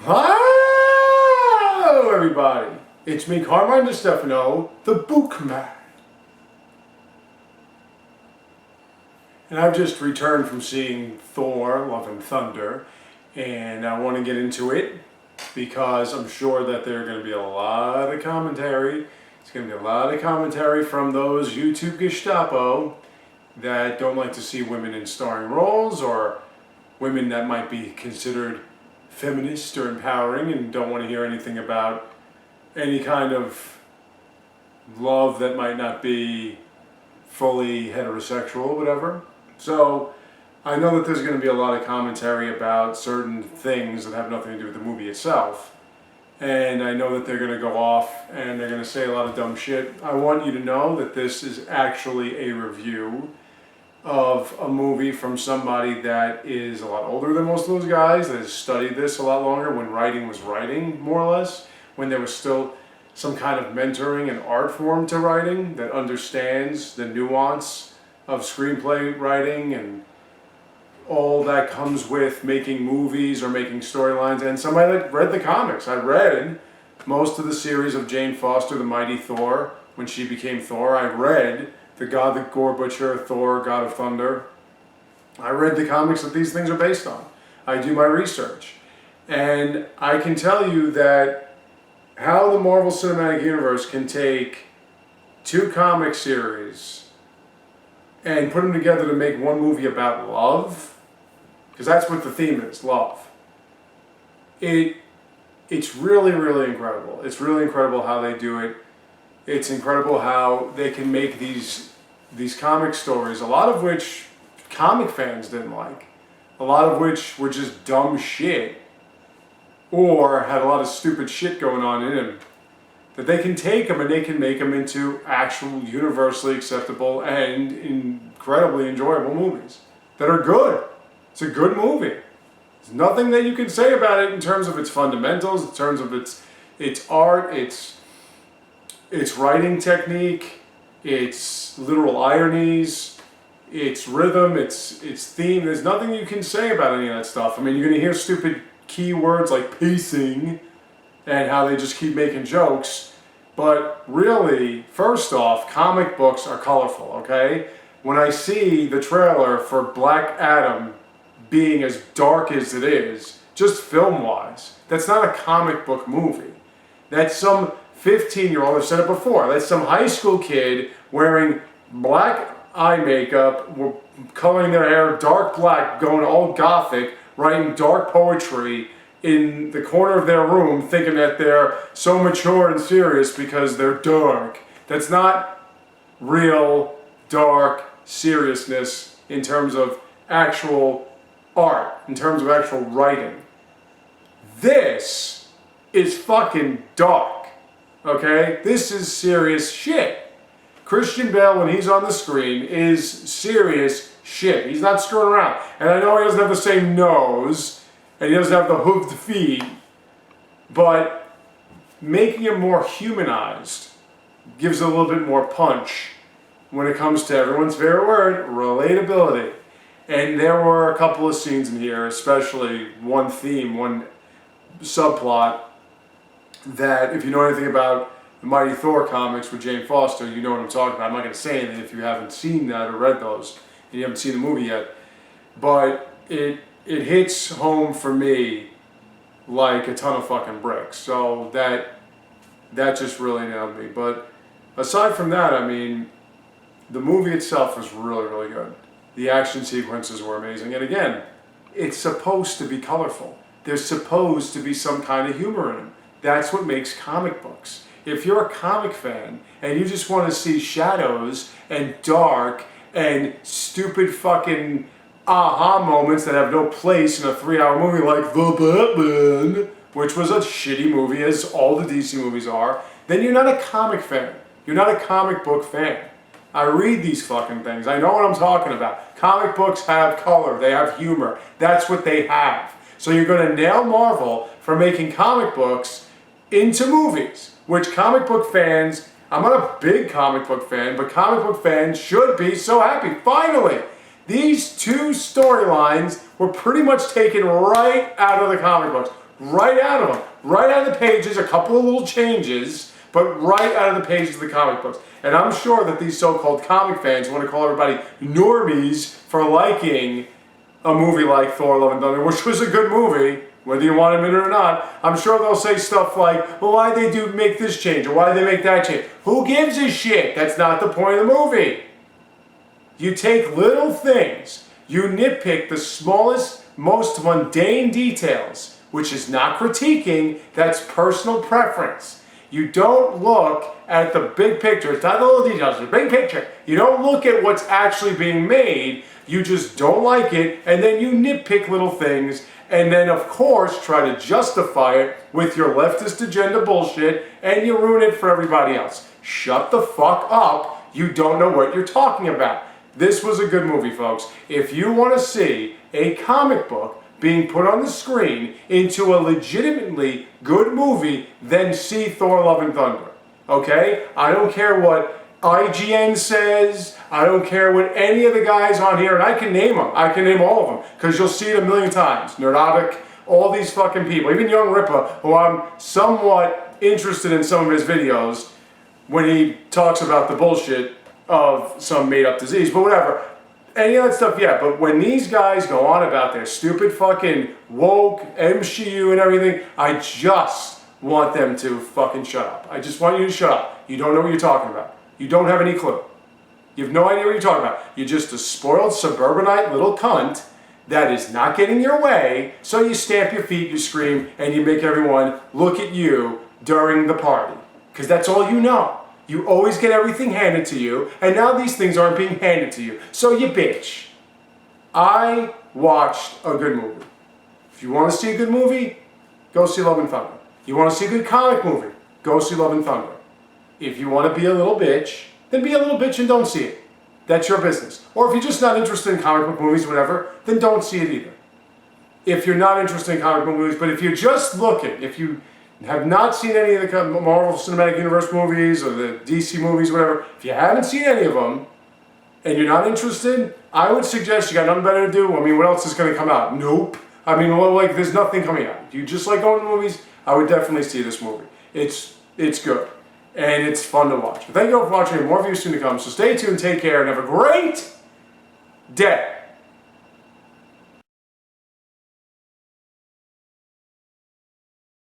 Hello, everybody. It's me, Carmine DeStefano, the BookMan. And I've just returned from seeing Thor, Love and Thunder, and I want to get into it because I'm sure that there are going to be a lot of commentary. It's going to be a lot of commentary from those YouTube Gestapo that don't like to see women in starring roles, or women that might be considered feminist or empowering and don't want to hear anything about any kind of love that might not be fully heterosexual or whatever. So I know that there's going to be a lot of commentary about certain things that have nothing to do with the movie itself. And I know that they're going to go off and they're going to say a lot of dumb shit. I want you to know that this is actually a review of a movie from somebody that is a lot older than most of those guys, that has studied this a lot longer, when writing was writing, more or less, when there was still some kind of mentoring and art form to writing that understands the nuance of screenplay writing and all that comes with making movies or making storylines. And somebody that read the comics. I read most of the series of Jane Foster, The Mighty Thor, when she became Thor. I read The God, the Gore Butcher, Thor, God of Thunder. I read the comics that these things are based on. I do my research. And I can tell you that how the Marvel Cinematic Universe can take two comic series and put them together to make one movie about love, because that's what the theme is, love. It's really, really incredible. It's really incredible how they do it. It's incredible how they can make these comic stories, a lot of which comic fans didn't like, a lot of which were just dumb shit, or had a lot of stupid shit going on in them, that they can take them and they can make them into actual universally acceptable and incredibly enjoyable movies that are good. It's a good movie. There's nothing that you can say about it in terms of its fundamentals, in terms of its art, its writing technique, its literal ironies, its rhythm, its theme. There's nothing you can say about any of that stuff. I mean, you're going to hear stupid keywords like pacing and how they just keep making jokes. But really, first off, comic books are colorful, okay? When I see the trailer for Black Adam being as dark as it is, just film-wise, that's not a comic book movie. That's some 15-year-old, I've said it before, that's some high school kid wearing black eye makeup, coloring their hair dark black, going all gothic, writing dark poetry in the corner of their room, thinking that they're so mature and serious because they're dark. That's not real dark seriousness in terms of actual art, in terms of actual writing. This is fucking dark. Okay? This is serious shit. Christian Bale, when he's on the screen, is serious shit. He's not screwing around. And I know he doesn't have the same nose, and he doesn't have the hooved feet, but making him more humanized gives it a little bit more punch when it comes to everyone's favorite word, relatability. And there were a couple of scenes in here, especially one theme, one subplot, that if you know anything about the Mighty Thor comics with Jane Foster, you know what I'm talking about. I'm not going to say anything if you haven't seen that or read those, and you haven't seen the movie yet. But it hits home for me like a ton of fucking bricks. So that just really nailed me. But aside from that, I mean, the movie itself was really, really good. The action sequences were amazing. And again, it's supposed to be colorful. There's supposed to be some kind of humor in them. That's what makes comic books. If you're a comic fan and you just want to see shadows and dark and stupid fucking aha moments that have no place in a 3-hour movie like The Batman, which was a shitty movie as all the DC movies are, then you're not a comic fan. You're not a comic book fan. I read these fucking things. I know what I'm talking about. Comic books have color. They have humor. That's what they have. So you're going to nail Marvel for making comic books into movies, which comic book fans, I'm not a big comic book fan, but comic book fans should be so happy. Finally, these two storylines were pretty much taken right out of the comic books. right out of them. Right out of the pages, a couple of little changes, but right out of the pages of the comic books. And I'm sure that these so-called comic fans want to call everybody normies for liking a movie like Thor, Love and Thunder, which was a good movie, whether you want to admit it or not. I'm sure they'll say stuff like, well, why'd they make this change, or why'd they make that change? Who gives a shit? That's not the point of the movie. You take little things, you nitpick the smallest, most mundane details, which is not critiquing, that's personal preference. You don't look at the big picture. It's not the little details, it's the big picture. You don't look at what's actually being made. You just don't like it, and then you nitpick little things, and then of course try to justify it with your leftist agenda bullshit, and you ruin it for everybody else. Shut the fuck up. You don't know what you're talking about. This was a good movie, folks. If you want to see a comic book being put on the screen into a legitimately good movie, then see Thor, Love and Thunder. Okay? I don't care what IGN says, I don't care what any of the guys on here, and I can name them, I can name all of them, because you'll see it a million times. Nerdotic, all these fucking people, even Young Ripper, who I'm somewhat interested in some of his videos when he talks about the bullshit of some made up disease, but whatever. Any of that stuff, yeah, but when these guys go on about their stupid fucking woke MCU and everything, I just want them to fucking shut up. I just want you to shut up. You don't know what you're talking about. You don't have any clue. You have no idea what you're talking about. You're just a spoiled suburbanite little cunt that is not getting your way, so you stamp your feet, you scream, and you make everyone look at you during the party. Because that's all you know. You always get everything handed to you, and now these things aren't being handed to you. So you bitch. I watched a good movie. If you want to see a good movie, go see Love and Thunder. You want to see a good comic movie, go see Love and Thunder. If you want to be a little bitch, then be a little bitch and don't see it. That's your business. Or if you're just not interested in comic book movies, whatever, then don't see it either. If you're not interested in comic book movies, but if you're just looking, if you have not seen any of the Marvel Cinematic Universe movies or the DC movies, whatever, if you haven't seen any of them and you're not interested, I would suggest you got nothing better to do. I mean, what else is going to come out? Nope. I mean, well, like, there's nothing coming out. You just like going to movies? I would definitely see this movie. It's good. And it's fun to watch. Thank you all for watching. More views soon to come. So stay tuned, take care, and have a great day.